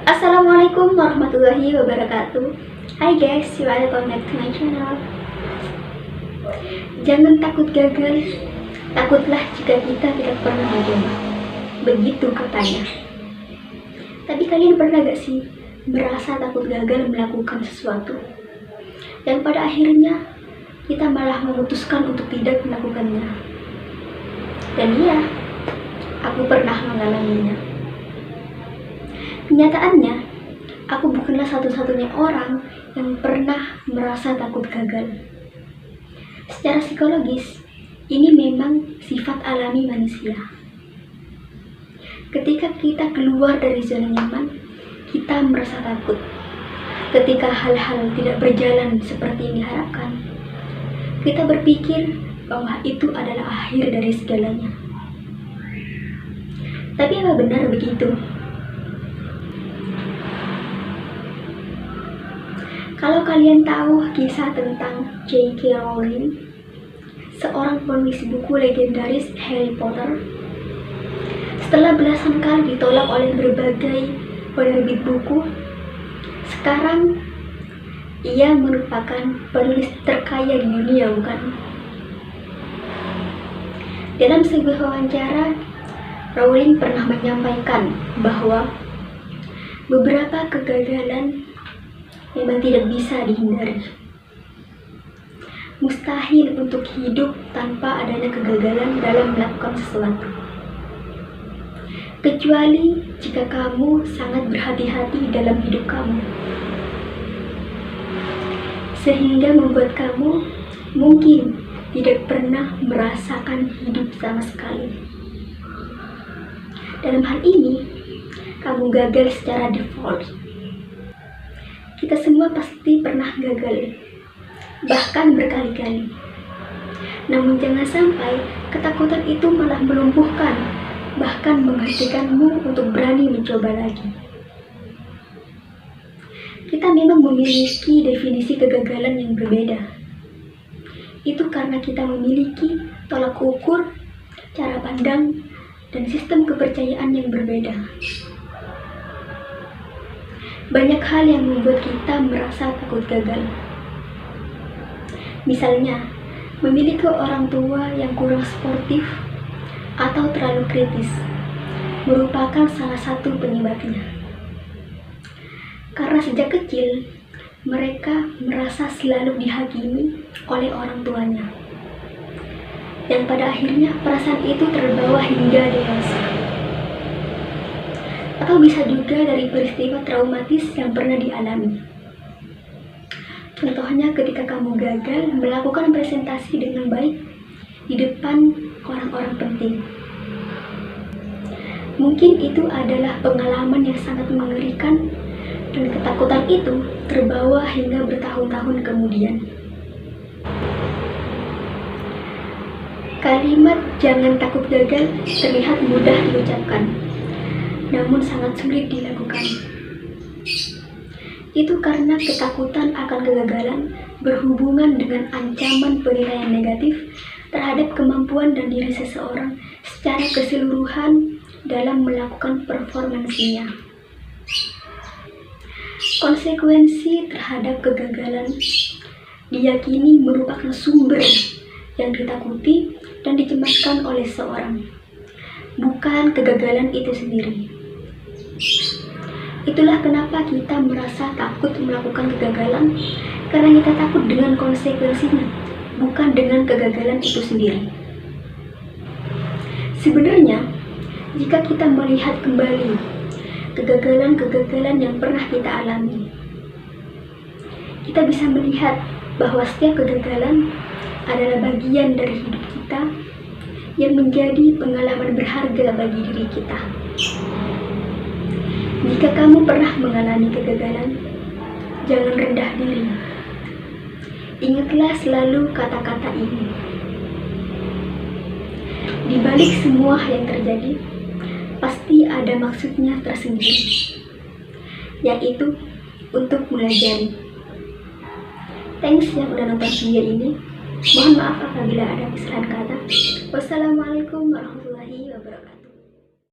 Assalamualaikum warahmatullahi wabarakatuh. Hai guys, welcome back to my channel. Jangan takut gagal, takutlah jika kita tidak pernah mencoba. Begitu katanya. Tapi kalian pernah gak sih merasa takut gagal melakukan sesuatu dan pada akhirnya kita malah memutuskan untuk tidak melakukannya? Dan iya, aku pernah mengalaminya. Kenyataannya, aku bukanlah satu-satunya orang yang pernah merasa takut gagal. Secara psikologis, ini memang sifat alami manusia. Ketika kita keluar dari zona nyaman, kita merasa takut. Ketika hal-hal tidak berjalan seperti yang diharapkan, kita berpikir bahwa itu adalah akhir dari segalanya. Tapi apa benar begitu? Kalau kalian tahu kisah tentang J.K. Rowling, seorang penulis buku legendaris Harry Potter, setelah belasan kali ditolak oleh berbagai penerbit buku, sekarang ia merupakan penulis terkaya di dunia, bukan? Dalam sebuah wawancara, Rowling pernah menyampaikan bahwa beberapa kegagalan memang tidak bisa dihindari. Mustahil untuk hidup tanpa adanya kegagalan dalam melakukan sesuatu. Kecuali jika kamu sangat berhati-hati dalam hidup kamu, sehingga membuat kamu mungkin tidak pernah merasakan hidup sama sekali. Dalam hal ini, kamu gagal secara default. Kita semua pasti pernah gagal, bahkan berkali-kali. Namun jangan sampai ketakutan itu malah melumpuhkan, bahkan menghentikanmu untuk berani mencoba lagi. Kita memang memiliki definisi kegagalan yang berbeda. Itu karena kita memiliki tolak ukur, cara pandang, dan sistem kepercayaan yang berbeda. Banyak hal yang membuat kita merasa takut gagal. Misalnya, memiliki orang tua yang kurang sportif atau terlalu kritis merupakan salah satu penyebabnya. Karena sejak kecil, mereka merasa selalu dihakimi oleh orang tuanya. Dan pada akhirnya perasaan itu terbawa hingga dewasa. Atau bisa juga dari peristiwa traumatis yang pernah dialami. Contohnya ketika kamu gagal melakukan presentasi dengan baik di depan orang-orang penting. Mungkin itu adalah pengalaman yang sangat mengerikan dan ketakutan itu terbawa hingga bertahun-tahun kemudian. Kalimat "jangan takut gagal" terlihat mudah diucapkan, namun sangat sulit dilakukan. Itu karena ketakutan akan kegagalan berhubungan dengan ancaman penilaian negatif terhadap kemampuan dan diri seseorang secara keseluruhan dalam melakukan performansinya. Konsekuensi terhadap kegagalan diyakini merupakan sumber yang ditakuti dan dicemaskan oleh seorang, bukan kegagalan itu sendiri. Itulah kenapa kita merasa takut melakukan kegagalan, karena kita takut dengan konsekuensinya, bukan dengan kegagalan itu sendiri. Sebenarnya, jika kita melihat kembali kegagalan-kegagalan yang pernah kita alami, kita bisa melihat bahwa setiap kegagalan adalah bagian dari hidup kita yang menjadi pengalaman berharga bagi diri kita. Jika kamu pernah mengalami kegagalan, jangan rendah diri. Ingatlah selalu kata-kata ini. Di balik semua yang terjadi, pasti ada maksudnya tersendiri, yaitu untuk mengajari. Thanks yang udah nonton video ini. Mohon maaf apabila ada kesalahan kata. Wassalamualaikum warahmatullahi wabarakatuh.